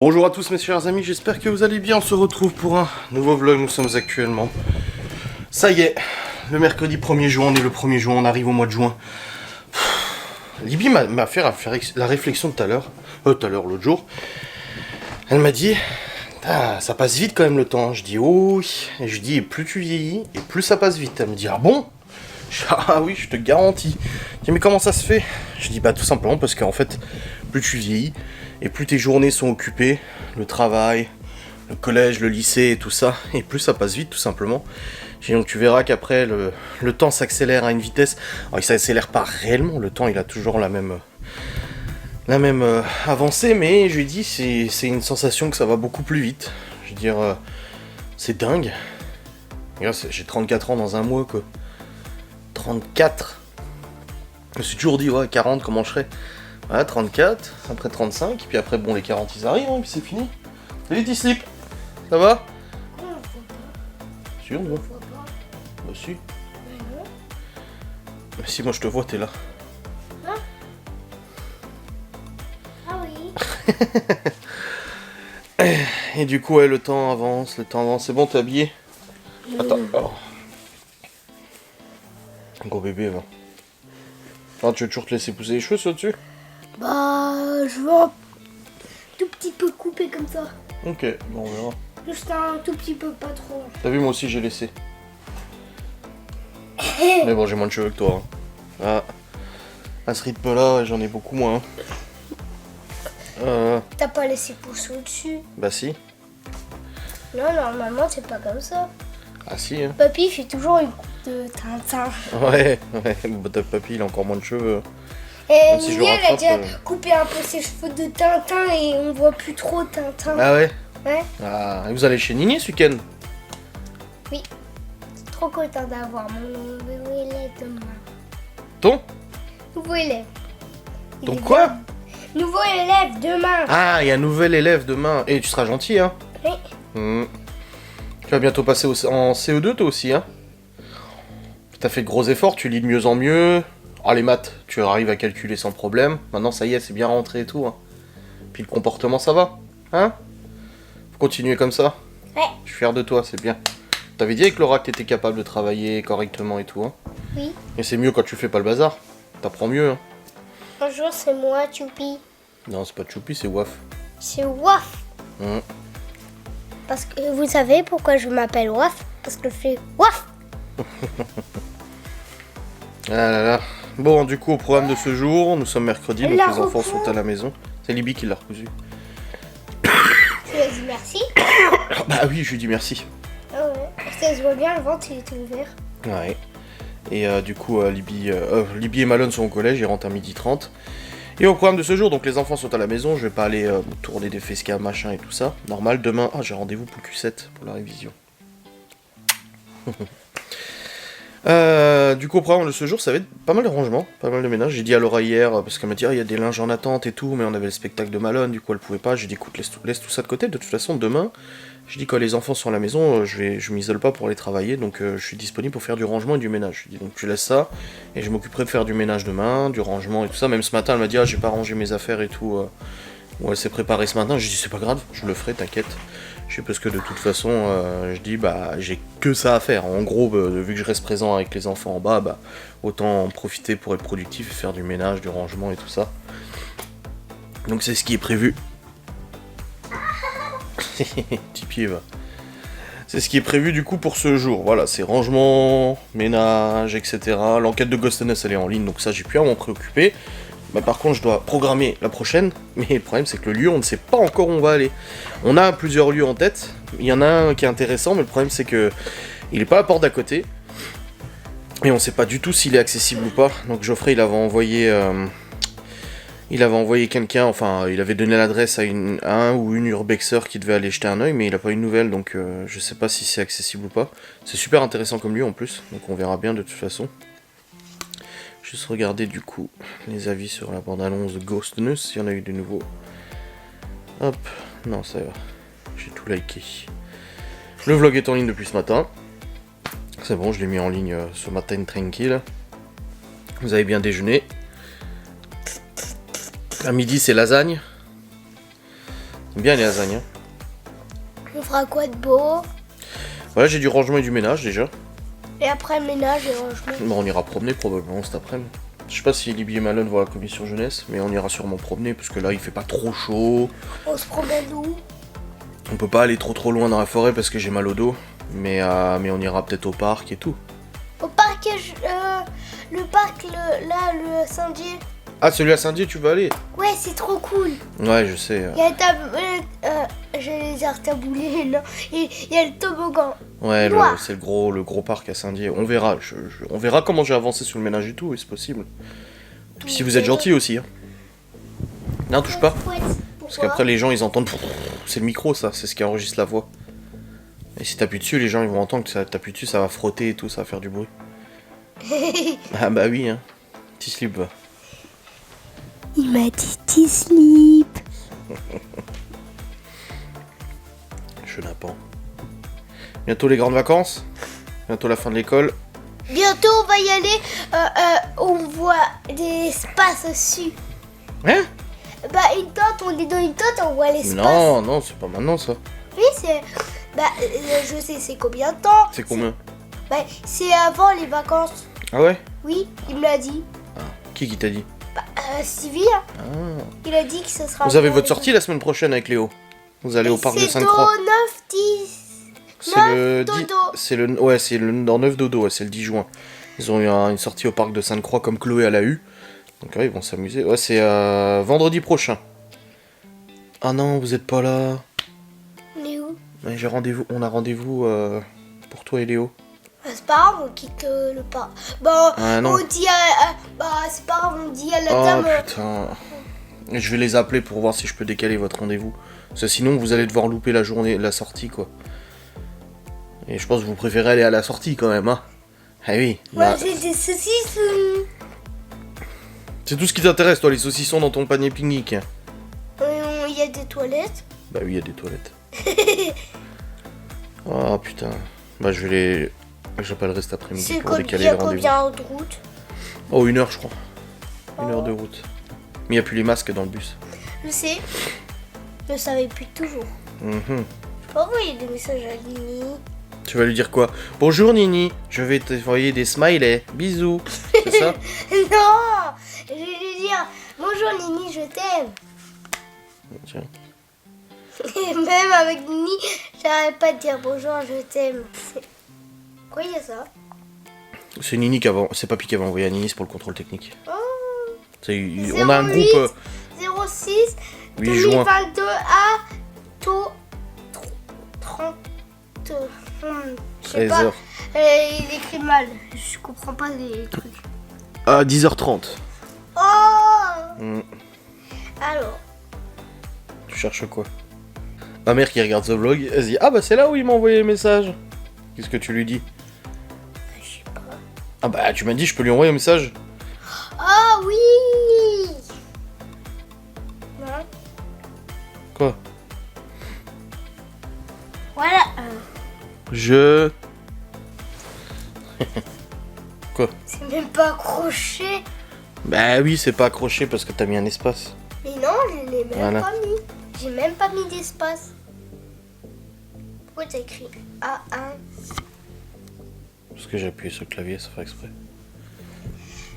Bonjour à tous mes chers amis, j'espère que vous allez bien. On se retrouve pour un nouveau vlog. Nous sommes actuellement, ça y est, le mercredi 1er juin, on est le 1er juin, on arrive au mois de juin. Libye m'a fait la réflexion tout à l'heure, l'autre jour. Elle m'a dit, ah, ça passe vite quand même le temps. Je dis, oh oui. Et je dis, et plus tu vieillis, et plus ça passe vite. Elle me dit, ah bon? Je dis, ah oui, je te garantis. Je dis, mais comment ça se fait? Je dis, bah tout simplement parce qu'en fait, plus tu vieillis, et plus tes journées sont occupées, le travail, le collège, le lycée et tout ça, et plus ça passe vite tout simplement. Et donc tu verras qu'après le temps s'accélère à une vitesse. Alors il s'accélère pas réellement, le temps il a toujours la même avancée, mais je lui ai dit c'est une sensation que ça va beaucoup plus vite. Je veux dire, c'est dingue. J'ai 34 ans dans un mois quoi. 34. Je me suis toujours dit ouais 40 comment je serais. Voilà, 34, après 35, puis après, bon, les 40 ils arrivent, hein, puis c'est fini. Salut, petit slip. Ça va? Non, faut pas. Sûr, non? Faut pas. Bah, si. Mais non. Mais si, moi je te vois, t'es là. Hein? Ah oui. Et du coup, ouais, le temps avance. C'est bon, t'es habillé? Attends, alors. Gros bébé, va. Ah, tu veux toujours te laisser pousser les cheveux, ça, dessus? Bah, je veux un tout petit peu couper comme ça. Ok, bon, on verra. Juste un tout petit peu, pas trop. T'as vu, moi aussi, j'ai laissé. Mais bon, j'ai moins de cheveux que toi. Hein. Ah. À ce rythme-là, j'en ai beaucoup moins. T'as pas laissé pousser au-dessus? Bah si. Non, normalement, c'est pas comme ça. Ah si, hein. Papy fait toujours une coupe de Tintin. Ouais, bah, ta papy, il a encore moins de cheveux. Et Même si je le Mimi, elle a rattrape, déjà coupé un peu ses cheveux de Tintin et on voit plus trop Tintin. Ah ouais? Ouais, Ah, et vous allez chez Nini ce week-end? oui. Trop content d'avoir mon nouveau élève demain. Ton? Nouveau élève. Il Ton est quoi? bien. Nouveau élève demain. Ah, il y a un nouvel élève demain. Et tu seras gentil, hein? Oui. Tu vas bientôt passer en CE2 toi aussi, hein? T'as fait de gros efforts, tu lis de mieux en mieux. Ah, les maths, tu arrives à calculer sans problème. Maintenant, ça y est, c'est bien rentré et tout. Hein. Puis le comportement, ça va? Hein? Faut continuer comme ça. Ouais. Je suis fier de toi, c'est bien. T'avais dit avec Laura que t'étais capable de travailler correctement et tout, hein? Oui. Et c'est mieux quand tu fais pas le bazar. T'apprends mieux, hein? Bonjour, c'est moi, Choupi. Non, c'est pas Choupi, c'est Waf. C'est Waf. Hum. Parce que vous savez pourquoi je m'appelle Waf? Parce que je fais Waf. Ah là là. Bon, du coup, au programme de ce jour, nous sommes mercredi, donc La les enfants reprend. sont à la maison. C'est Libye qui l'a recousu. Tu lui as dit merci? Bah oui, je lui dis merci. Ah ouais. Parce qu'elle se voit bien, le ventre il était ouvert. Ouais. Et du coup, Libye et Malone sont au collège, ils rentrent à 12h30. Et au programme de ce jour, donc les enfants sont à la maison, je vais pas aller tourner des facecam, machin et tout ça. Normal, demain, j'ai rendez-vous pour le Q7, pour la révision. Du coup, au programme de ce jour, ça va être pas mal de rangement, pas mal de ménage. J'ai dit à Laura hier, parce qu'elle m'a dit, ah, il y a des linges en attente et tout, mais on avait le spectacle de Malone, du coup elle pouvait pas. J'ai dit, écoute, laisse tout ça de côté. De toute façon, demain, je dis, quand les enfants sont à la maison, je m'isole pas pour aller travailler, donc je suis disponible pour faire du rangement et du ménage. Je dis, donc tu laisses ça, et je m'occuperai de faire du ménage demain, du rangement et tout ça. Même ce matin, elle m'a dit, ah, j'ai pas rangé mes affaires et tout. Ouais, elle s'est préparée ce matin. J'ai dit, c'est pas grave, je le ferai, t'inquiète. Je sais parce que de toute façon, je dis, bah, j'ai que ça à faire. En gros, vu que je reste présent avec les enfants en bas, bah, autant en profiter pour être productif et faire du ménage, du rangement et tout ça. Donc c'est ce qui est prévu. Petit pied, va. C'est ce qui est prévu du coup pour ce jour. Voilà, c'est rangement, ménage, etc. L'enquête de Ghostness, elle est en ligne, donc ça, j'ai pu à m'en préoccuper. Bah, par contre, je dois programmer la prochaine, mais le problème c'est que le lieu, on ne sait pas encore où on va aller. On a plusieurs lieux en tête, il y en a un qui est intéressant, mais le problème c'est que il est pas à la porte d'à côté, et on sait pas du tout s'il est accessible ou pas. Donc Geoffrey, il avait envoyé quelqu'un, enfin, il avait donné l'adresse à un ou une urbexer qui devait aller jeter un oeil, mais il a pas eu de nouvelles, donc je sais pas si c'est accessible ou pas. C'est super intéressant comme lieu en plus, donc on verra bien de toute façon. Juste regarder du coup les avis sur la bande-annonce de Ghostness, s'il y en a eu de nouveaux. Hop, non ça va, j'ai tout liké. Le vlog est en ligne depuis ce matin. C'est bon, je l'ai mis en ligne ce matin tranquille. Vous avez bien déjeuné. À midi c'est lasagne. Bien les lasagnes. Hein. On fera quoi de beau? Voilà, j'ai du rangement et du ménage déjà. Et après ménage et rangement. Bon, on ira promener probablement cet après-midi. Je sais pas si Libby et Malone vont à la commission jeunesse, mais on ira sûrement promener parce que là il fait pas trop chaud. On se promène où? On peut pas aller trop loin dans la forêt parce que j'ai mal au dos, mais on ira peut-être au parc et tout. Au parc, le parc, le Saint-Dié. Ah, celui à Saint-Dié, tu vas aller? Ouais, c'est trop cool. Ouais, je sais. Il y a j'allais dire taboulé, non. Il y a le toboggan. Ouais, Noir. c'est le gros parc à Saint-Dié. On verra. On verra comment j'ai avancé sur le ménage et tout, oui, c'est possible. Puis si vous êtes gentil aussi. Hein. Non, touche pas. Parce qu'après les gens ils entendent. C'est le micro ça, c'est ce qui enregistre la voix. Et si t'appuies dessus, les gens ils vont entendre que t'appuies dessus, ça va frotter et tout, ça va faire du bruit. Ah bah oui, hein. Petit slip va. Il m'a dit petit slip. Chenapan. Bientôt les grandes vacances. Bientôt la fin de l'école. Bientôt on va y aller. On voit des espaces dessus. Hein? Bah une tente, on est dans une tente, on voit l'espace. Non, c'est pas maintenant ça. Oui, c'est... Bah je sais c'est combien de temps. C'est combien? Bah c'est avant les vacances. Ah ouais? Oui, il me l'a dit. Ah. Qui t'a dit? Bah Sylvie, hein. Ah. Il a dit que ce sera... Vous avez avant votre les sortie la semaine prochaine avec Léo. Vous allez au parc de C'est Sainte-Croix. au 9, 10... C'est le 10... dodo. C'est le... Ouais, c'est le... dans 9 dodo, ouais, c'est le 10 juin. Ils ont eu une sortie au parc de Sainte-Croix comme Chloé elle a eu. Donc ouais, ils vont s'amuser. Ouais, c'est vendredi prochain. Ah non, vous êtes pas là. On est où? Ouais, j'ai rendez-vous. On a rendez-vous pour toi et Léo. Bah, c'est pas grave, on quitte le parc. Bon, Ah, non. on dit à... bah c'est pas grave, on dit à la Oh dame... putain. Je vais les appeler pour voir si je peux décaler votre rendez-vous. Parce que sinon, vous allez devoir louper la journée, la sortie, quoi. Et je pense que vous préférez aller à la sortie, quand même, hein. Ah oui. Moi Bah, j'ai des saucisses. c'est tout ce qui t'intéresse, toi, les saucissons dans ton panier pique-nique. Il y a des toilettes. Bah oui, il y a des toilettes. Oh putain. Bah je vais les... J'appellerai cet après-midi C'est pour décaler combien, le rendez-vous. combien de route? Oh, 1 heure, je crois. 1 Oh. heure de route. Mais il n'y a plus les masques dans le bus. Je sais. Je le savais plus toujours. Mhm. J'ai envoyé des messages à Lini. Tu vas lui dire quoi? Bonjour Nini, je vais t'envoyer des smileys. Bisous. C'est ça? Non, je vais lui dire bonjour Nini, je t'aime. Tiens. Et même avec Nini, j'arrête pas de dire bonjour, je t'aime. Quoi, il y a ça? C'est Nini qui avait... C'est Papy qui avait envoyé à Nini, c'est pour le contrôle technique. Oh, On a un 08, groupe... 06 8 juin. 2022 à 30. Je sais 13 pas. heures. Il écrit mal. Je comprends pas les trucs. À 10h30. Oh. Mm. Alors. Tu cherches quoi? Ma mère qui regarde ce vlog, elle se dit ah bah c'est là où il m'a envoyé le message. Qu'est-ce que tu lui dis? Je sais pas. Ah bah tu m'as dit je peux lui envoyer un message. Ah oui. Non. Quoi? Voilà. Je... Quoi? C'est même pas accroché. Bah oui c'est pas accroché parce que t'as mis un espace. Mais non, je l'ai même Voilà. pas mis. J'ai même pas mis d'espace. Pourquoi t'as écrit A1? Parce que j'ai appuyé sur le clavier, ça fait exprès.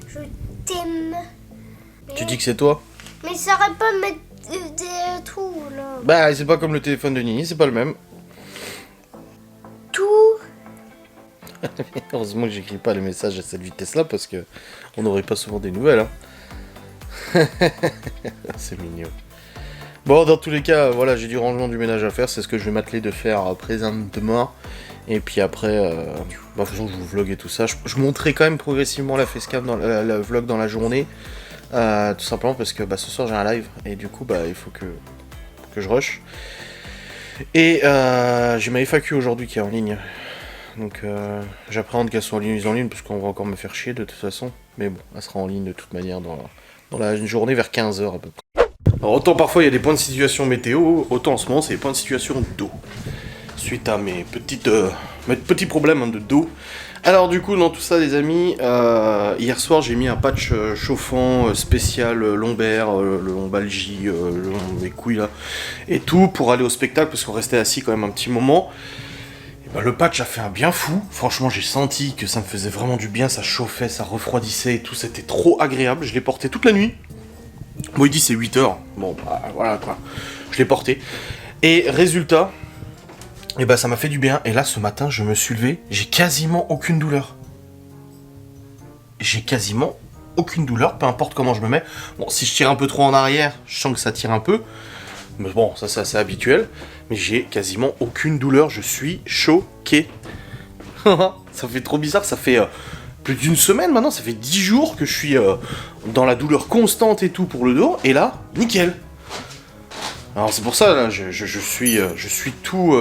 Je t'aime. Tu dis que c'est toi? Mais ça arrête pas de mettre des trous là. Bah c'est pas comme le téléphone de Nini, c'est pas le même. Tout. Heureusement que j'écris pas les messages à cette vitesse-là parce que on n'aurait pas souvent des nouvelles. Hein. C'est mignon. Bon, dans tous les cas, voilà, j'ai du rangement du ménage à faire. C'est ce que je vais m'atteler de faire présentement. Et puis après, bah, de toute façon, je vous vlog et tout ça. Je monterai quand même progressivement la facecam dans la vlog dans la journée. Tout simplement parce que bah, ce soir j'ai un live. Et du coup, bah, il faut que je rush. Et j'ai ma FAQ aujourd'hui qui est en ligne. Donc j'appréhende qu'elle soit mise en ligne parce qu'on va encore me faire chier de toute façon. Mais bon, elle sera en ligne de toute manière dans la journée vers 15h à peu près. Alors autant parfois il y a des points de situation météo, autant en ce moment c'est des points de situation d'eau. Suite à mes petits problèmes de dos, Alors du coup, dans tout ça les amis, hier soir j'ai mis un patch chauffant spécial lombaire, le lombalgie, les couilles là, et tout pour aller au spectacle parce qu'on restait assis quand même un petit moment. Et ben, le patch a fait un bien fou, franchement j'ai senti que ça me faisait vraiment du bien, ça chauffait, ça refroidissait et tout, c'était trop agréable, je l'ai porté toute la nuit. Bon il dit c'est 8 heures, bon bah voilà quoi, je l'ai porté. Et résultat... Et bah ça m'a fait du bien, et là ce matin je me suis levé, j'ai quasiment aucune douleur. J'ai quasiment aucune douleur, peu importe comment je me mets. Bon, si je tire un peu trop en arrière, je sens que ça tire un peu. Mais bon, ça c'est assez habituel. Mais j'ai quasiment aucune douleur, je suis choqué. Ça fait trop bizarre, ça fait plus d'une semaine maintenant, ça fait 10 jours que je suis dans la douleur constante et tout pour le dos, et là, nickel. Alors c'est pour ça, là, je suis tout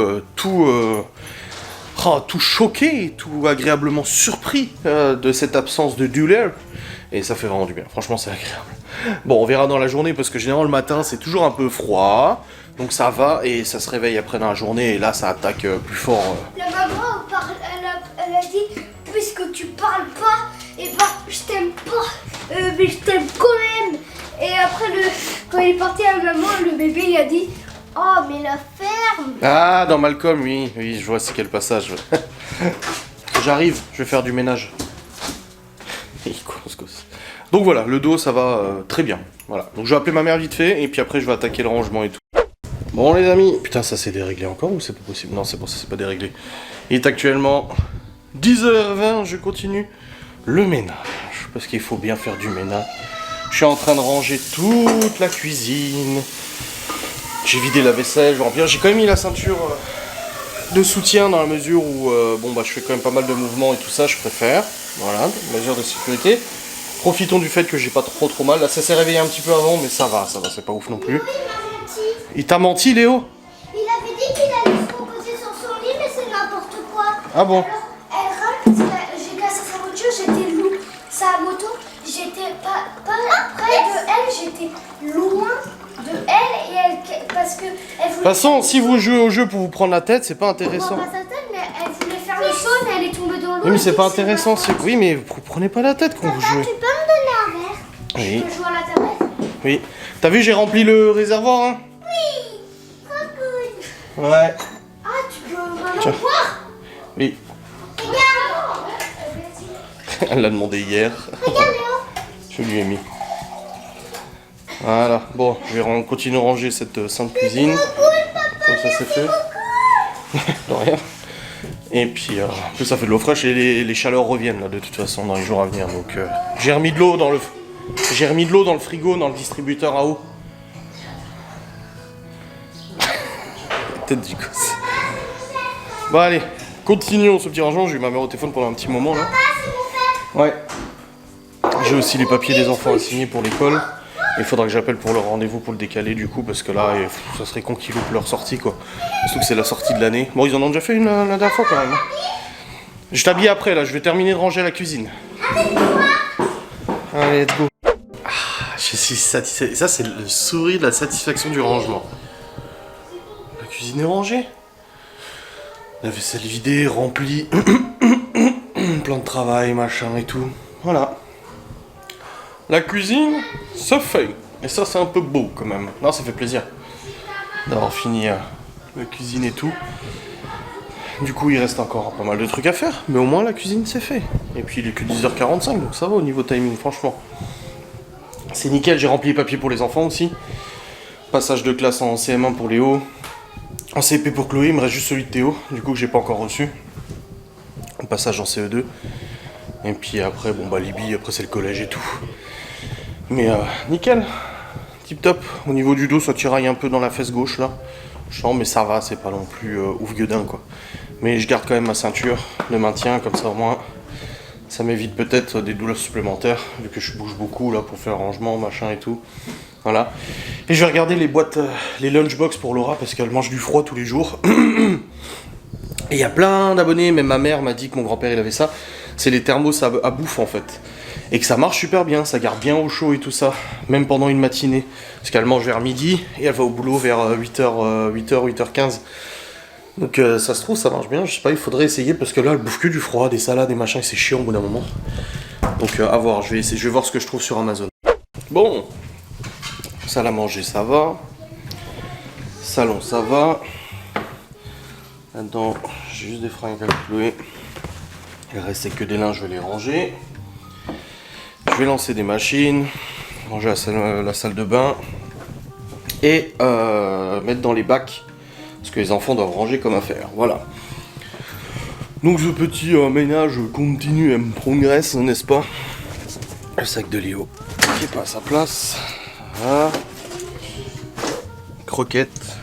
choqué, et tout agréablement surpris de cette absence de douleur. Et ça fait vraiment du bien, franchement c'est agréable. Bon, on verra dans la journée, parce que généralement le matin c'est toujours un peu froid, donc ça va, et ça se réveille après dans la journée, et là ça attaque plus fort. La maman, elle a dit, puisque tu parles pas, et bah je t'aime pas, mais je t'aime quand même. Et après, quand il est parti à maman, le bébé il a dit, oh mais la ferme. Ah, dans Malcolm, oui, je vois c'est quel passage. J'arrive, je vais faire du ménage. Donc voilà, le dos ça va très bien. Voilà, donc je vais appeler ma mère vite fait, et puis après je vais attaquer le rangement et tout. Bon les amis, putain ça s'est déréglé encore ou c'est pas possible? Non c'est bon, ça c'est pas déréglé. Il est actuellement 10h20, je continue le ménage, parce qu'il faut bien faire du ménage. Je suis en train de ranger toute la cuisine. J'ai vidé la vaisselle, je vais remplir. J'ai quand même mis la ceinture de soutien dans la mesure où bon bah je fais quand même pas mal de mouvements et tout ça, je préfère. Voilà, mesure de sécurité. Profitons du fait que j'ai pas trop mal. Là ça s'est réveillé un petit peu avant, mais ça va, c'est pas ouf non plus. Il t'a menti Léo? Il avait dit qu'il allait se reposer sur son lit, mais c'est n'importe quoi. Ah bon? Alors, elle râle, j'ai cassé sa voiture, j'étais loin, sa moto, j'étais pas près de elle, j'étais loin de elle, et elle, parce que elle voulait... De toute façon, si vous jouez au jeu pour vous prendre la tête, c'est pas intéressant. Pas sa tête, mais elle voulait faire le saut, mais elle est tombée dans l'eau. Oui, mais c'est pas intéressant. Oui, mais vous prenez pas la tête quand vous jouez. Tu peux me donner un verre? Oui. Je peux jouer à la tablette? Oui. T'as vu, j'ai rempli le réservoir, hein? Oui. Trop cool. Ouais. Ah, tu peux vraiment boire? Oui. Regarde. Elle l'a demandé hier. Regarde, Léo. Je lui ai mis. Voilà. Bon, je vais continuer à ranger cette sainte cuisine. Comme ça, c'est fait. De rien. Et puis, en plus, ça fait de l'eau fraîche et les chaleurs reviennent, là, de toute façon, dans les jours à venir. Donc, j'ai remis de l'eau dans le... J'ai remis de l'eau dans le frigo, dans le distributeur à eau. Tête du gosse. Bon, allez, continuons ce petit rangement. J'ai eu ma mère au téléphone pendant un petit moment, là. Ouais. J'ai aussi les papiers des enfants à signer pour l'école. Il faudra que j'appelle pour le rendez-vous pour le décaler, du coup, parce que là, ça serait con qu'ils loupent leur sortie, quoi. Surtout que c'est la sortie de l'année. Bon, ils en ont déjà fait une la dernière fois, quand même. Je t'habille après, là. Je vais terminer de ranger la cuisine. Allez, let's go. Je suis satisfait. Ça, c'est le sourire de la satisfaction du rangement. La cuisine est rangée. La vaisselle vidée, remplie. Plan de travail, machin et tout. Voilà. La cuisine, ça fait. Et ça, c'est un peu beau quand même. Non, ça fait plaisir d'avoir fini la cuisine et tout. Du coup, il reste encore pas mal de trucs à faire. Mais au moins, la cuisine, c'est fait. Et puis, il est que 10h45, donc ça va au niveau timing, franchement. C'est nickel, j'ai rempli les papiers pour les enfants aussi. Passage de classe en CM1 pour Léo. En CP pour Chloé, il me reste juste celui de Théo, du coup que j'ai pas encore reçu. Un passage en CE2. Et puis après, bon bah Libye, après c'est le collège et tout. Mais nickel. Tip top. Au niveau du dos, ça tiraille un peu dans la fesse gauche là. Je sens, mais ça va, c'est pas non plus ouf gueudin quoi. Mais je garde quand même ma ceinture de maintien, comme ça au moins. Ça m'évite peut-être des douleurs supplémentaires, vu que je bouge beaucoup là pour faire le rangement, machin et tout. Voilà. Et je vais regarder les boîtes, les lunchbox pour Laura, parce qu'elle mange du froid tous les jours. Et il y a plein d'abonnés, même ma mère m'a dit que mon grand-père il avait ça. C'est les thermos à bouffe en fait. Et que ça marche super bien, ça garde bien au chaud et tout ça, même pendant une matinée. Parce qu'elle mange vers midi et elle va au boulot vers 8h, 8h15. Donc ça se trouve, ça marche bien. Je sais pas, il faudrait essayer parce que là, elle bouffe que du froid, des salades, des machins, et c'est chiant au bout d'un moment. Donc à voir, je vais essayer, je vais voir ce que je trouve sur Amazon. Bon, salle à manger, ça va. Salon, ça va. Là-dedans, j'ai juste des fringues à clouer. Il reste que des linges, je vais les ranger. Je vais lancer des machines, ranger la salle de bain et mettre dans les bacs ce que les enfants doivent ranger comme affaire. Voilà. Donc ce petit ménage continue et me progresse, n'est-ce pas? Le sac de Léo qui est pas à sa place. Voilà. Croquette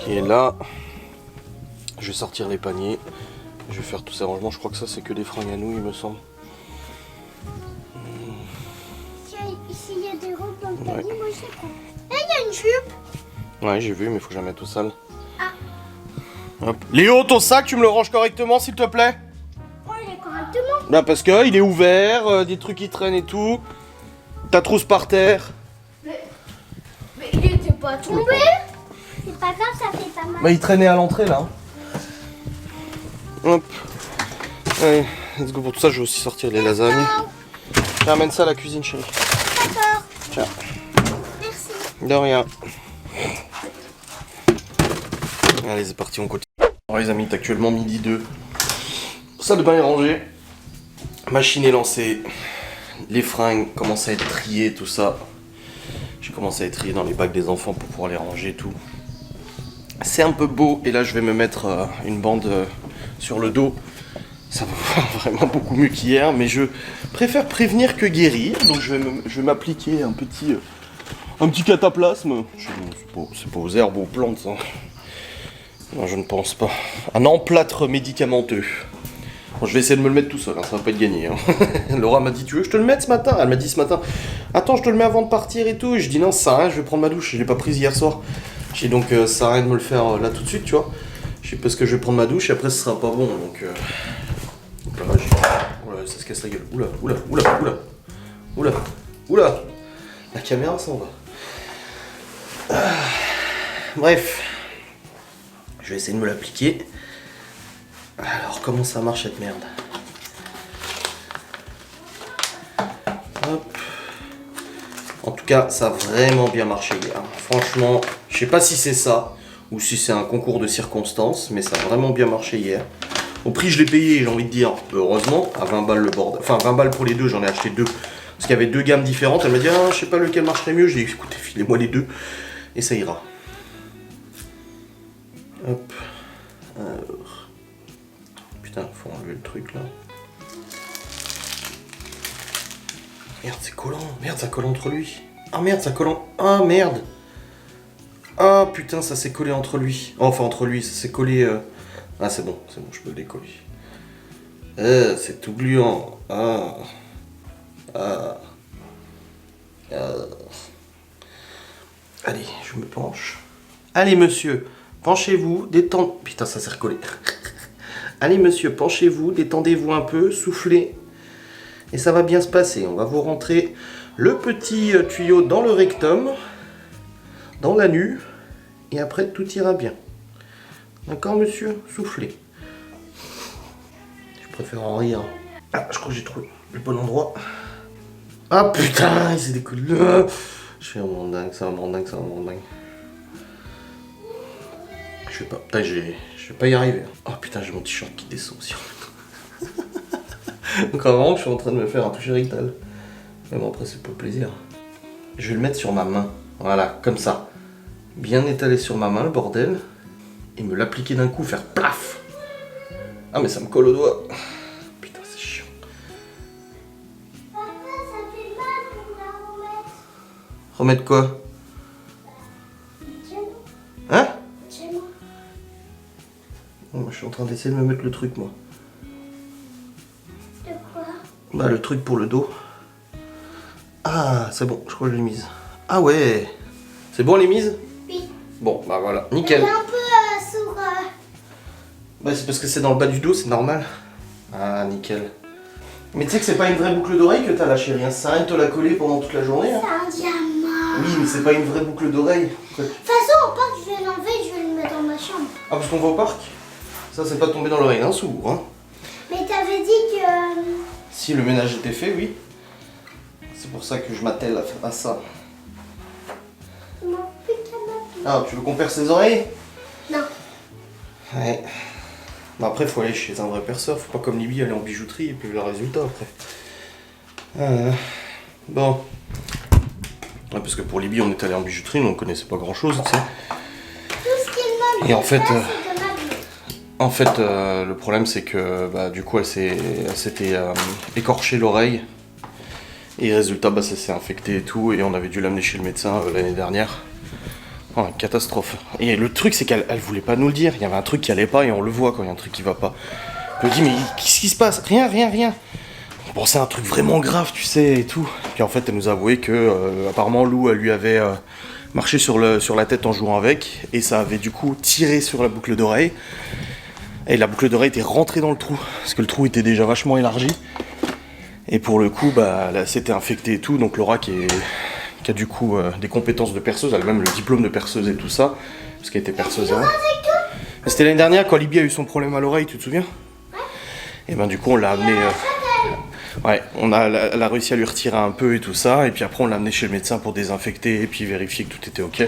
qui est là. Je vais sortir les paniers. Je vais faire tous ces rangements. Je crois que ça c'est que des fringues à nous, il me semble. Ici il y a des robes dans le panier, Ouais. moi je sais pas. Et il y a une jupe. Ouais, j'ai vu, mais il faut que je la mette tout sale. Ah. Hop. Léo, ton sac, tu me le ranges correctement, s'il te plaît? Oh, il est correctement. Bah parce que il est ouvert, des trucs qui traînent et tout. Ta trousse par terre. Mais il était pas tombé. C'est pas grave, ça fait pas mal. Bah il traînait à l'entrée là. Hop. Allez, let's go pour tout ça, je vais aussi sortir les lasagnes. Tiens, amène ça à la cuisine, chérie. D'accord. Tiens. Merci. De rien. Allez, c'est parti, on continue. Alors les amis, il est actuellement midi 2. Salle de bain est rangée. Machine est lancée. Les fringues commencent à être triées, tout ça. J'ai commencé à être trié dans les bacs des enfants pour pouvoir les ranger et tout. C'est un peu beau et là je vais me mettre une bande sur le dos. Ça va vraiment beaucoup mieux qu'hier, mais je préfère prévenir que guérir. Donc je vais m'appliquer un petit cataplasme. C'est pas aux herbes, aux plantes. Hein. Non, je ne pense pas. Un emplâtre médicamenteux. Bon, je vais essayer de me le mettre tout seul, hein, ça va pas être gagné. Hein. Laura m'a dit, tu veux que je te le mette ce matin? Elle m'a dit ce matin, attends, je te le mets avant de partir et tout. Et je dis non, ça sert à rien, je vais prendre ma douche. Je l'ai pas prise hier soir. J'ai donc ça sert à rien de me le faire là tout de suite, tu vois. Je sais parce que je vais prendre ma douche et après ce sera pas bon. Donc là, oula, ça se casse la gueule. Oula, oula, oula, oula. Oula, oula. La caméra s'en va. Bref. Je vais essayer de me l'appliquer. Alors, comment ça marche cette merde? Hop. En tout cas, ça a vraiment bien marché hier. Franchement, je sais pas si c'est ça ou si c'est un concours de circonstances, mais ça a vraiment bien marché hier. Au prix, je l'ai payé, j'ai envie de dire, heureusement, à 20 balles le bordel. Enfin, 20 balles pour les deux, j'en ai acheté deux. Parce qu'il y avait deux gammes différentes. Elle m'a dit, ah, je sais pas lequel marcherait mieux. J'ai dit, écoutez, filez-moi les deux et ça ira. Hop. Alors. Putain, faut enlever le truc là. Merde, c'est collant. Merde, ça colle entre lui. Ah merde, ça colle en... Ah merde. Ah putain, ça s'est collé entre lui. Enfin, entre lui, ça s'est collé... Ah, c'est bon, je peux le décoller. C'est tout gluant. Ah. Ah. Ah. Allez, je me penche. Allez, monsieur, penchez-vous, détendez... Putain, ça s'est recollé. Allez, monsieur, penchez-vous, détendez-vous un peu, soufflez. Et ça va bien se passer. On va vous rentrer le petit tuyau dans le rectum, dans la nuque, et après, tout ira bien. D'accord, monsieur? Soufflez. Je préfère en rire. Ah, je crois que j'ai trouvé le bon endroit. Ah, putain, il s'est décollé. Je fais un moment dingue, ça va me rendre dingue, ça va me rendre dingue. Je sais pas, putain, je vais pas y arriver. Oh putain, j'ai mon t-shirt qui descend aussi. Donc vraiment, je suis en train de me faire un toucher rectal. Mais bon, après, c'est pas le plaisir. Je vais le mettre sur ma main. Voilà, comme ça. Bien étalé sur ma main, le bordel. Et me l'appliquer d'un coup, faire plaf. Ah, mais ça me colle au doigt. Putain, c'est chiant. Papa, ça fait mal pour la remettre. Remettre quoi? Tiens-moi. Hein? Tiens-moi. Oh, moi, je suis en train d'essayer de me mettre le truc, moi. De quoi? Bah, le truc pour le dos. Ah, c'est bon, je crois que je l'ai mise. Ah ouais. C'est bon, elle est mise? Oui. Bon, bah voilà, Elle nickel. est un peu sur... Bah, c'est parce que c'est dans le bas du dos, c'est normal. Ah, nickel. Mais tu sais que c'est pas une vraie boucle d'oreille que t'as là, chérie. Hein. Ça sert à rien de te la coller pendant toute la journée. Hein. C'est un diamant. Oui, mais c'est pas une vraie boucle d'oreille. De toute façon, pas que je vais l'enlever, je vais le mettre chambre. Ah, parce qu'on va au parc? Ça, c'est pas tombé dans l'oreille d'un sourd, hein. Mais t'avais dit que... Si le ménage était fait, oui. C'est pour ça que je m'attelle à ça. Non, plus de canapé. Ah, tu veux qu'on perce ses oreilles? Non. Ouais. Mais après, faut aller chez un vrai perceur. Faut pas comme Libby aller en bijouterie et puis le résultat après. Bon. Ouais, parce que pour Libby, on est allé en bijouterie, nous on connaissait pas grand chose, tu sais. Tout ce qu'il demande Et en fait, c'est de m'habiller. le problème c'est que bah, du coup elle s'était écorché l'oreille. Et résultat, bah, ça s'est infecté et tout. Et on avait dû l'amener chez le médecin l'année dernière. Oh, une catastrophe. Et le truc c'est qu'elle voulait pas nous le dire. Il y avait un truc qui allait pas et on le voit quand il y a un truc qui va pas. Elle me dit mais qu'est-ce qui se passe? Rien. Bon, c'est un truc vraiment grave, tu sais, et tout. Puis en fait, elle nous a avoué que, apparemment, Lou, elle lui avait marché sur la tête en jouant avec, et ça avait du coup tiré sur la boucle d'oreille. Et la boucle d'oreille était rentrée dans le trou, parce que le trou était déjà vachement élargi. Et pour le coup, bah, là, c'était infecté et tout, donc Laura qui a du coup des compétences de perceuse, elle a même le diplôme de perceuse et tout ça, parce qu'elle était perceuse avant. Mais c'était l'année dernière, quand Libby a eu son problème à l'oreille, tu te souviens? Et ben du coup, on l'a amené... Ouais, elle a réussi à lui retirer un peu et tout ça, et puis après on l'a amené chez le médecin pour désinfecter et puis vérifier que tout était ok.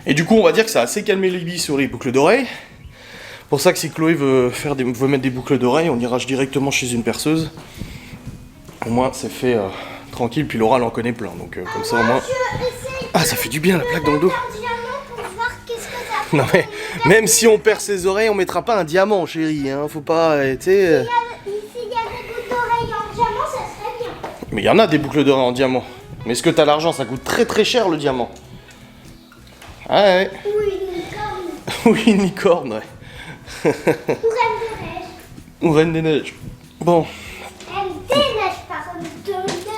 Et du coup on va dire que ça a assez calmé Libby sur les boucles d'oreilles. Pour ça que si Chloé veut mettre des boucles d'oreilles, on ira directement chez une perceuse. Au moins c'est fait tranquille, puis Laura elle en connaît plein, donc comme ça au moins... Ah, ça fait du bien la plaque dans le dos. Non mais, même si on perd ses oreilles, on mettra pas un diamant chérie, hein, faut pas, tu sais... Mais il y en a des boucles d'oreilles en diamant. Mais est-ce que t'as l'argent? Ça coûte très très cher le diamant. Ah ouais. Ou une licorne, ouais. Ou Reine des Neiges. Bon. Reine des Neiges, par contre.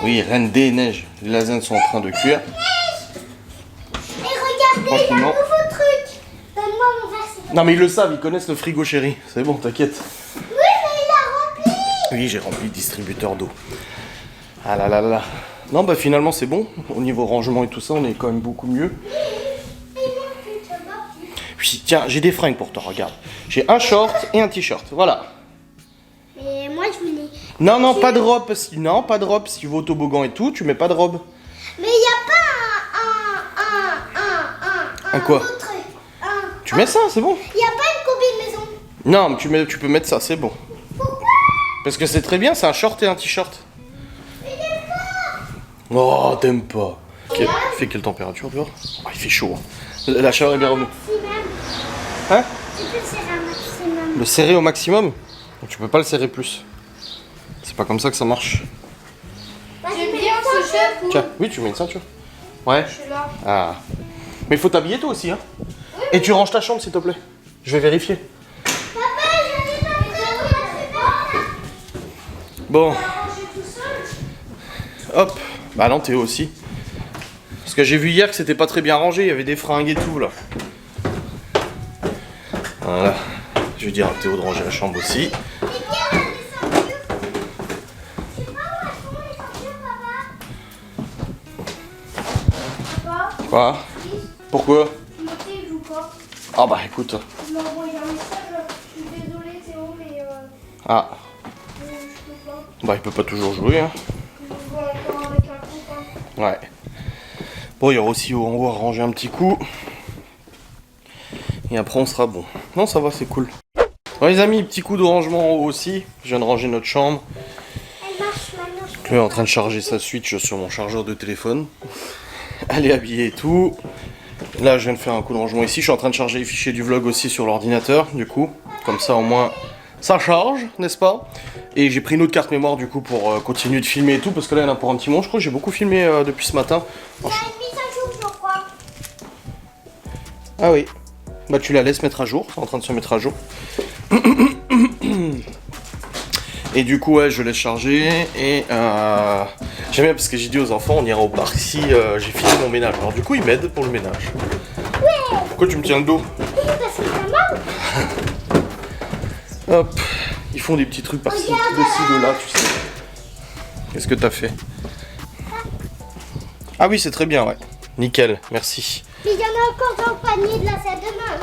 Oui, Reine des Neiges. Les lasagnes sont en train de cuire. Et regardez, il y a un nouveau truc. Donne-moi mon verset. Non mais ils le savent, ils connaissent le frigo chéri. C'est bon, t'inquiète. Oui, mais il a rempli. Oui, j'ai rempli le distributeur d'eau. Ah là là là. Non bah finalement c'est bon. Au niveau rangement et tout ça, on est quand même beaucoup mieux. Oui, tiens, j'ai des fringues pour toi, regarde. J'ai un short et un t-shirt, voilà. Mais moi je voulais... Non, pas de robe. Non, pas de robe. Si tu vas au toboggan et tout, tu mets pas de robe. Mais il n'y a pas Un quoi? autre, Tu mets ça, c'est bon. Il n'y a pas une combinaison. Non, mais tu peux mettre ça, c'est bon. Pourquoi? Parce que c'est très bien, c'est un short et un t-shirt. Oh, t'aimes pas. Il fait quelle température dehors? Oh, il fait chaud. Hein. La chaleur est bien revenue. Hein? Tu peux le serrer un maximum. Le serrer au maximum? Tu peux pas le serrer plus. C'est pas comme ça que ça marche. J'aime bien ce chef. Tiens, oui, tu mets une ceinture. Ouais. Je suis là. Ah. Mais il faut t'habiller toi aussi, hein. Et tu ranges ta chambre, s'il te plaît. Je vais vérifier. Papa, je n'ai pas pris. Bon. Ranger tout seul. Hop. Bah non, Théo aussi. Parce que j'ai vu hier que c'était pas très bien rangé, il y avait des fringues et tout là. Voilà. Je vais dire à Théo de ranger la chambre aussi. Mais tiens, les ceintures. Je sais pas où elles sont les ceintures, papa. Papa, Quoi? Pourquoi? Timothée joue pas. Ah bah écoute. Il m'a envoyé un message. Je suis désolée Théo, mais Ah. je peux pas. Bah il peut pas toujours jouer, hein. Je joue encore avec un copain. Ouais. Bon, il y aura aussi en haut à ranger un petit coup. Et après on sera bon. Non, ça va, c'est cool. Bon les amis, petit coup de rangement en haut aussi. Je viens de ranger notre chambre. Elle marche maintenant. Chloé est en train de charger sa Switch sur mon chargeur de téléphone. Elle est habillée et tout. Là, je viens de faire un coup de rangement ici. Je suis en train de charger les fichiers du vlog aussi sur l'ordinateur, du coup. Comme ça, au moins, ça charge, n'est-ce pas? Et j'ai pris une autre carte mémoire, du coup, pour continuer de filmer et tout. Parce que là, il y en a pour un petit moment. Je crois que j'ai beaucoup filmé depuis ce matin. Il y a une mise à jour, je crois. Ah oui. Bah, tu la laisses mettre à jour. C'est en train de se mettre à jour. Et du coup, ouais, je laisse charger. Et j'aime bien parce que j'ai dit aux enfants, on ira au parc si j'ai fini mon ménage. Alors du coup, ils m'aident pour le ménage. Ouais. Pourquoi tu me tiens le dos? Oui, parce que t'as mal. Hop, ils font des petits trucs par-ci, de ci, de là, tu sais. Qu'est-ce que t'as fait? Ah oui, c'est très bien, ouais. Nickel, merci. Mais il y en a encore dans le panier de la salle de bain.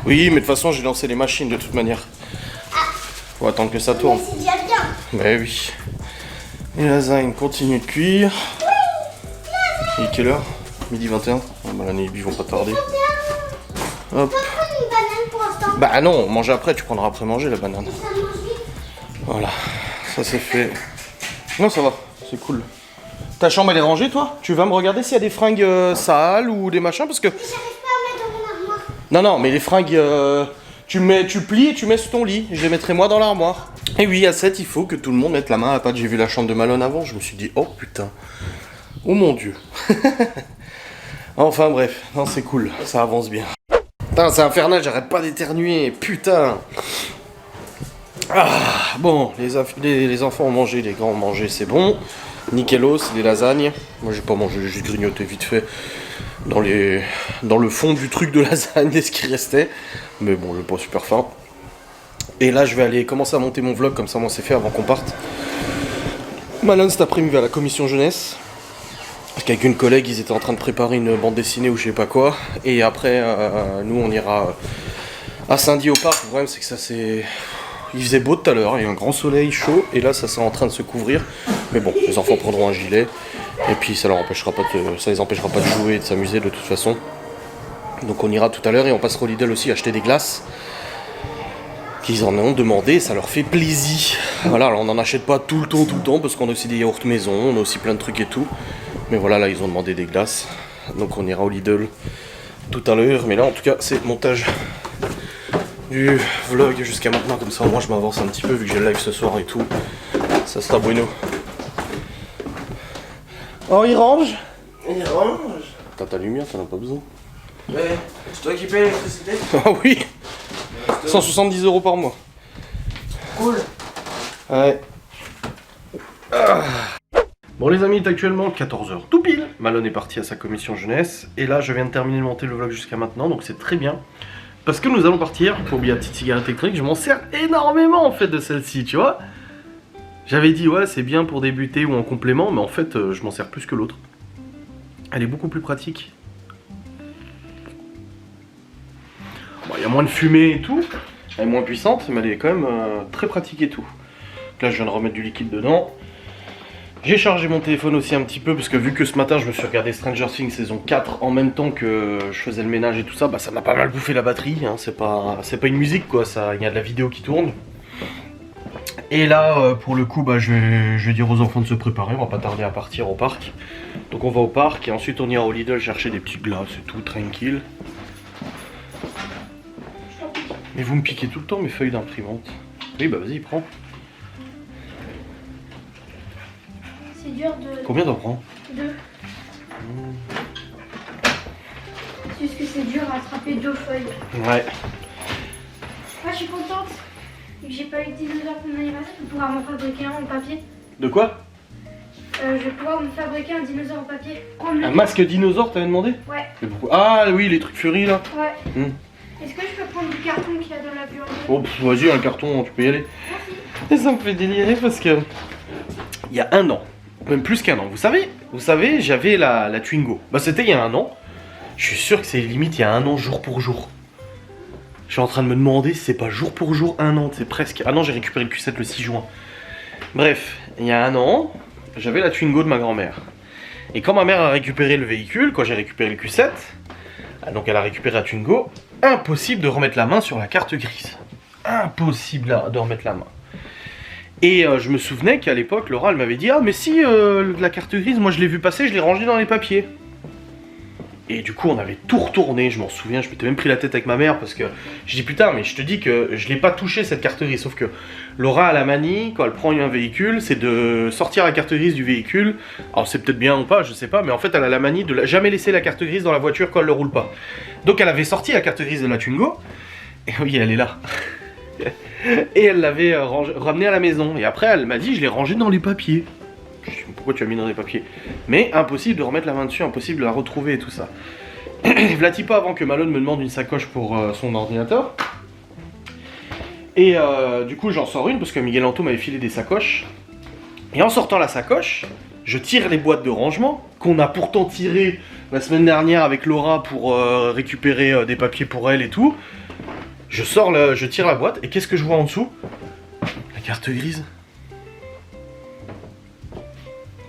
Oui, mais de toute façon, j'ai lancé les machines de toute manière. Faut attendre que ça tourne. Mais c'est déjà bien. Mais oui. Les lasagnes continuent de cuire. Il est quelle heure? Midi 21. Oh, bah là, ils vont pas tarder. Hop. Prends une banane pour l'instant. Bah non, manger après, tu prendras après manger la banane. Ça mange vite. Voilà, ça c'est fait. Non, ça va, c'est cool. Ta chambre elle est rangée toi? Tu vas me regarder s'il y a des fringues sales ou des machins parce que... J'arrive pas à mettre dans mon armoire. Non, mais les fringues, tu plies et tu mets sur ton lit. Je les mettrai moi dans l'armoire. Et oui, à 7, il faut que tout le monde mette la main à la pâte. J'ai vu la chambre de Malone avant, je me suis dit, oh putain. Oh mon dieu. Enfin bref, non c'est cool, ça avance bien. Putain, c'est infernal, j'arrête pas d'éternuer, putain. Ah, bon, les enfants ont mangé, les grands ont mangé, c'est bon. Nickelos, les lasagnes. Moi j'ai pas mangé, j'ai juste grignoté vite fait dans le fond du truc de lasagne, de ce qui restait. Mais bon, j'ai pas super faim. Et là je vais aller commencer à monter mon vlog, comme ça moi c'est fait avant qu'on parte. Malone cet après-midi va à la commission jeunesse. Parce qu'avec une collègue, ils étaient en train de préparer une bande dessinée ou je sais pas quoi. Et après, nous, on ira à Saint-Dié au parc. Le problème, c'est que ça c'est... Il faisait beau tout à l'heure, il y a un grand soleil chaud. Et là, ça c'est en train de se couvrir. Mais bon, les enfants prendront un gilet. Et puis, ça les empêchera pas de jouer et de s'amuser de toute façon. Donc on ira tout à l'heure et on passera au Lidl aussi acheter des glaces. Qu'ils en ont demandé, ça leur fait plaisir. Voilà, alors on n'en achète pas tout le temps, parce qu'on a aussi des yaourts maison, on a aussi plein de trucs et tout. Mais voilà, là ils ont demandé des glaces, donc on ira au Lidl tout à l'heure. Mais là en tout cas c'est montage du vlog jusqu'à maintenant, comme ça moi je m'avance un petit peu vu que j'ai le live ce soir et tout. Ça sera bueno. Oh il range. Il range. T'as ta lumière, t'en as pas besoin. Ouais, c'est toi qui payes l'électricité. Ah oui, 170 € par mois. Cool. Ouais. Ah. Bon les amis, il est actuellement 14h tout pile. Malone est parti à sa commission jeunesse. Et là je viens de terminer de monter le vlog jusqu'à maintenant. Donc c'est très bien. Parce que nous allons partir. Faut oublier la petite cigarette électrique. Je m'en sers énormément en fait de celle-ci, tu vois. J'avais dit ouais c'est bien pour débuter ou en complément. Mais en fait je m'en sers plus que l'autre. Elle est beaucoup plus pratique. Bon, il y a moins de fumée et tout. Elle est moins puissante. Mais elle est quand même très pratique et tout. Là je viens de remettre du liquide dedans. J'ai chargé mon téléphone aussi un petit peu parce que vu que ce matin je me suis regardé Stranger Things saison 4 en même temps que je faisais le ménage et tout ça, bah ça m'a pas mal bouffé la batterie, hein. C'est pas une musique quoi, il y a de la vidéo qui tourne. Et là pour le coup bah je vais dire aux enfants de se préparer, on va pas tarder à partir au parc. Donc on va au parc et ensuite on ira au Lidl chercher des petites glaces et tout, tranquille. Mais vous me piquez tout le temps mes feuilles d'imprimante. Oui bah vas-y prends. C'est dur de... Combien t'en prends? 2. C'est juste que c'est dur à attraper 2 feuilles. Ouais. Moi je suis contente. Vu que j'ai pas eu de dinosaure pour mon anniversaire, je vais pouvoir m'en fabriquer un en papier. De quoi? Je vais pouvoir me fabriquer un dinosaure en papier. Un masque dinosaure t'avais demandé? Ouais. Mais pourquoi? Ah oui les trucs furies là. Ouais. Est-ce que je peux prendre du carton qu'il y a dans la bureau? Oh vas-y un carton, tu peux y aller. Et ça me fait délirer parce que... Il y a un an. Même plus qu'un an. Vous savez, j'avais la Twingo. Bah c'était il y a un an. Je suis sûr que c'est limite il y a un an jour pour jour. Je suis en train de me demander si c'est pas jour pour jour un an. C'est presque... Ah non j'ai récupéré le Q7 le 6 juin. Bref, il y a un an, j'avais la Twingo de ma grand-mère. Et quand ma mère a récupéré le véhicule, quand j'ai récupéré le Q7, donc elle a récupéré la Twingo, impossible de remettre la main sur la carte grise. Impossible de remettre la main. Et je me souvenais qu'à l'époque, Laura, elle m'avait dit « Ah, mais si, la carte grise, moi je l'ai vu passer, je l'ai rangée dans les papiers. » Et du coup, on avait tout retourné, je m'en souviens, je m'étais même pris la tête avec ma mère parce que... Je dis « Putain, mais je te dis que je l'ai pas touché cette carte grise. » Sauf que Laura a la manie, quand elle prend un véhicule, c'est de sortir la carte grise du véhicule. Alors c'est peut-être bien ou pas, je sais pas, mais en fait, elle a la manie de jamais laisser la carte grise dans la voiture quand elle le roule pas. Donc elle avait sorti la carte grise de la Twingo. Et oui, elle est là. Et elle l'avait ramenée à la maison. Et après, elle m'a dit, je l'ai rangée dans les papiers. Je dis, pourquoi tu as mis dans les papiers? Mais impossible de remettre la main dessus, impossible de la retrouver et tout ça. Vlati pas avant que Malone me demande une sacoche pour son ordinateur. Et du coup, j'en sors une parce que Miguel Anto m'avait filé des sacoches. Et en sortant la sacoche, je tire les boîtes de rangement qu'on a pourtant tirées la semaine dernière avec Laura pour récupérer des papiers pour elle et tout. Je tire la boîte et qu'est-ce que je vois en dessous? La carte grise.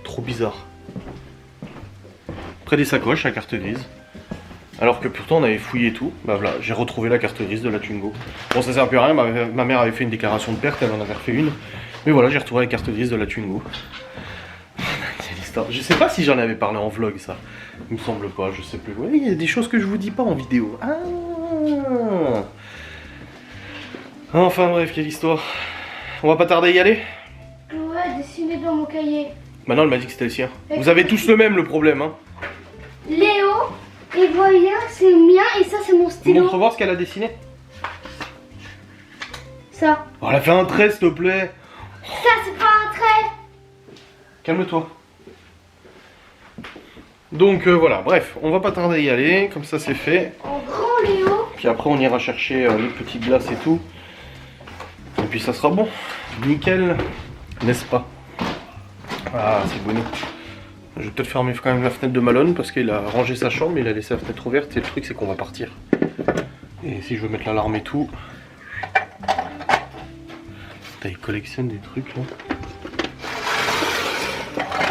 Trop bizarre. Près des sacoches, la carte grise. Alors que pourtant on avait fouillé tout. Bah voilà, j'ai retrouvé la carte grise de la Twingo. Bon, ça sert plus à rien, ma mère avait fait une déclaration de perte, elle en avait refait une. Mais voilà, j'ai retrouvé la carte grise de la Twingo. C'est l'histoire. Je sais pas si j'en avais parlé en vlog, ça. Il me semble pas, je sais plus. Ouais, il y a des choses que je vous dis pas en vidéo. Ah. Enfin bref, quelle histoire. On va pas tarder à y aller? Ouais, dessiner dans mon cahier. Bah non, elle m'a dit que c'était le sien. Vous avez tous le même, le problème, hein. Léo, et voilà, c'est le mien, et ça, c'est mon stylo. Montre voir ce qu'elle a dessiné. Ça. Oh, elle a fait un trait, s'il te plaît. Ça, c'est pas un trait. Calme-toi. Donc voilà, bref, on va pas tarder à y aller, comme ça c'est fait. En grand, Léo. Puis après on ira chercher les petites glaces et tout. Et puis ça sera bon. Nickel, n'est-ce pas? Ah, c'est bon. Je vais peut-être fermer quand même la fenêtre de Malone parce qu'il a rangé sa chambre, mais il a laissé la fenêtre ouverte. Et le truc c'est qu'on va partir. Et si je veux mettre l'alarme et tout. Putain, il collectionne des trucs là.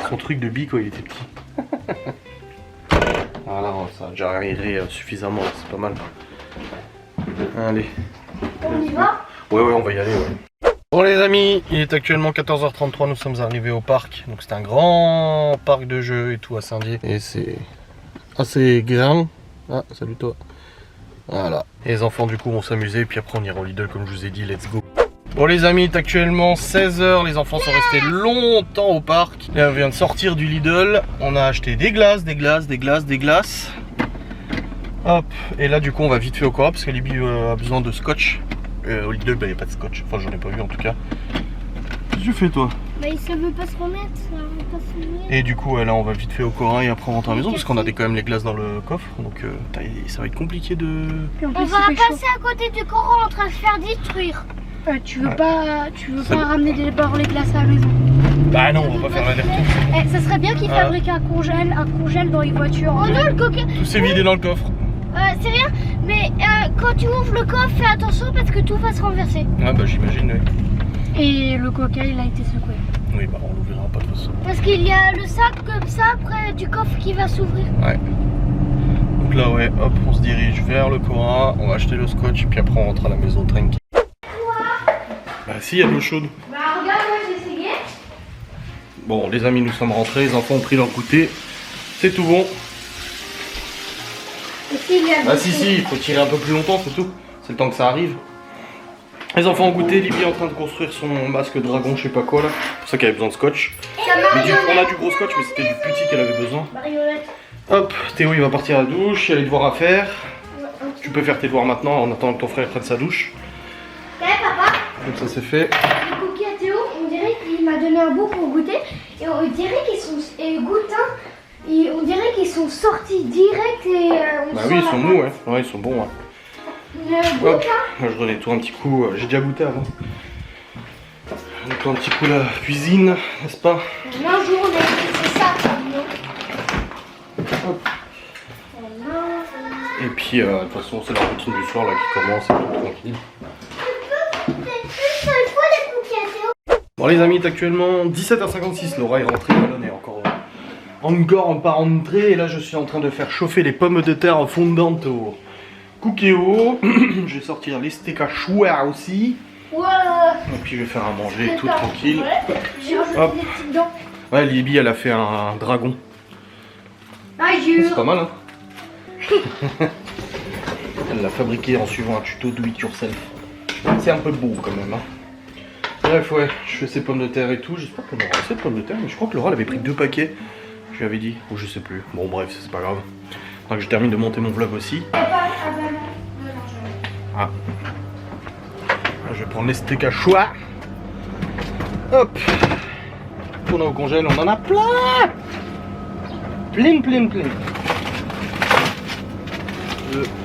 Son truc de bille quand il était petit. Voilà, ça a déjà arrivé suffisamment, c'est pas mal. Allez. On y va? Ouais, on va y aller, ouais. Bon les amis, il est actuellement 14h33, nous sommes arrivés au parc. Donc c'est un grand parc de jeux et tout à Saint-Dié. Et c'est assez grand. Ah, salut toi. Voilà. Et les enfants du coup vont s'amuser, puis après on ira au Lidl comme je vous ai dit, let's go. Bon les amis, il est actuellement 16h, les enfants sont restés longtemps au parc. Et on vient de sortir du Lidl, on a acheté des glaces. Hop, et là du coup on va vite fait au Coop parce que Libby a besoin de scotch. Au Lidl, bah, il n'y a pas de scotch, enfin j'en ai pas vu en tout cas. Qu'est-ce que tu fais toi? Bah, ça veut pas se remettre, ça veut pas se remettre. Et du coup là on va vite fait au Corin et après on rentre à la maison parce qu'on a quand même les glaces dans le coffre. Donc ça va être compliqué de... On va passer à côté du Coran en train de se faire détruire. Tu veux pas ramener des barres les glaces à la maison? Bah non, on va pas faire l'aller-retour. Ça serait bien qu'ils fabriquent un congèle dans les voitures. Oh non, le coca. Tout s'est vidé dans le coffre. C'est rien, mais quand tu ouvres le coffre, fais attention parce que tout va se renverser. Ouais bah j'imagine, oui. Et le coca il a été secoué. Oui bah on l'ouvrira pas de toute façon. Parce qu'il y a le sac comme ça près du coffre qui va s'ouvrir. Ouais. Donc là ouais, hop, on se dirige vers le Corin, on va acheter le scotch et puis après on rentre à la maison tranquille. Bah si, il y a de l'eau chaude. Bah regarde, moi j'ai essayé. Bon les amis, nous sommes rentrés, les enfants ont pris leur goûter. C'est tout bon. Ah si, il faut tirer un peu plus longtemps, c'est tout. C'est le temps que ça arrive. Les enfants ont goûté, Libby est en train de construire son masque dragon, je sais pas quoi là. C'est pour ça qu'elle avait besoin de scotch. On a du gros scotch, mais c'était du petit qu'elle avait besoin. Hop, Théo il va partir à la douche, il y a les devoirs à faire. Tu peux faire tes devoirs maintenant en attendant que ton frère prenne sa douche. Ouais, papa. Donc ça c'est fait. Les cookies à Théo, on dirait qu'il m'a donné un bout pour goûter. Et on dirait qu'ils sont on dirait qu'ils sont sortis direct et on Bah sent oui, ils la sont pâte. mous, ouais. Ouais, ils sont bons, ouais. Le Hop, bouquin. moi je donnais tout un petit coup, j'ai déjà goûté avant. Donc un petit coup la cuisine, n'est-ce pas? Un jour on a dit c'est ça, Hop. Et puis de toute façon c'est la routine du soir là qui commence, et tout tranquille. Bon les amis, il est actuellement 17h56, Laura est rentrée, Malone est encore pas rentrée et là je suis en train de faire chauffer les pommes de terre fondantes au cookéo. Je vais sortir les steaks à choix aussi. Voilà. Et puis je vais faire à manger et tout tranquille. Ouais. J'ai rajouté Hop. des petites dents. Ouais, Libby elle a fait un dragon. Ah, C'est pas mal hein. Elle l'a fabriqué en suivant un tuto do it yourself. C'est un peu beau quand même hein. Bref ouais, je fais ces pommes de terre et tout. J'espère qu'on aura assez de pommes de terre, mais je crois que Laura elle avait pris 2 paquets. Je lui avais dit, ou je sais plus. Bon bref, c'est pas grave. Donc je termine de monter mon vlog aussi. Ah. Je vais prendre les steaks à choix. Hop. On a au congèle, on en a plein. Plein. 2,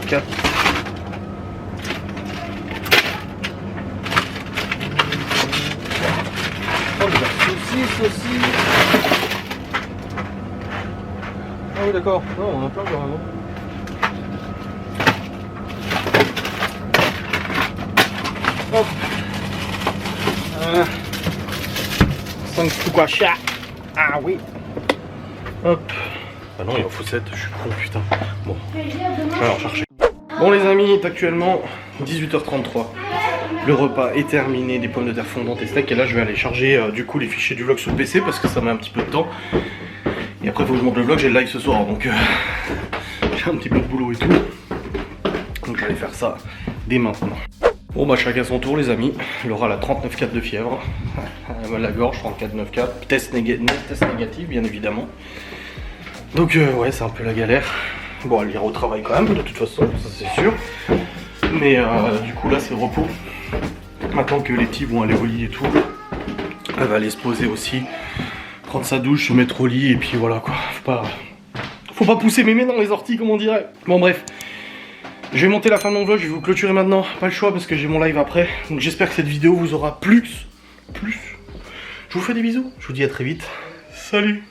4. Oh, de la saucisse aussi. Ah oui d'accord, non on en a plein carrément. 5 Fukuasha. Ah oui. Hop. Ah non, il en faut 7, je suis con, putain. Bon, alors chercher. Bon les amis, il est actuellement 18h33. Le repas est terminé, des pommes de terre fondantes et steak. Et là je vais aller charger du coup les fichiers du vlog sur le PC parce que ça met un petit peu de temps. Et après il faut que je monte le vlog, j'ai le live ce soir donc j'ai un petit peu de boulot et tout. Donc je vais aller faire ça dès maintenant. Bon bah chacun son tour les amis. Laura elle a 39,4 de fièvre. Elle a mal à la gorge, 34,9,4. Test négatif bien évidemment. Donc ouais c'est un peu la galère. Bon elle ira au travail quand même de toute façon, ça c'est sûr. Mais du coup là c'est le repos. Maintenant que les petits vont aller au lit et tout, elle va aller se poser aussi, prendre sa douche, se mettre au lit et puis voilà quoi. Faut pas pousser mémé dans les orties comme on dirait. Bon bref, je vais monter la fin de mon vlog, je vais vous clôturer maintenant. Pas le choix parce que j'ai mon live après. Donc j'espère que cette vidéo vous aura plu. Je vous fais des bisous, je vous dis à très vite. Salut.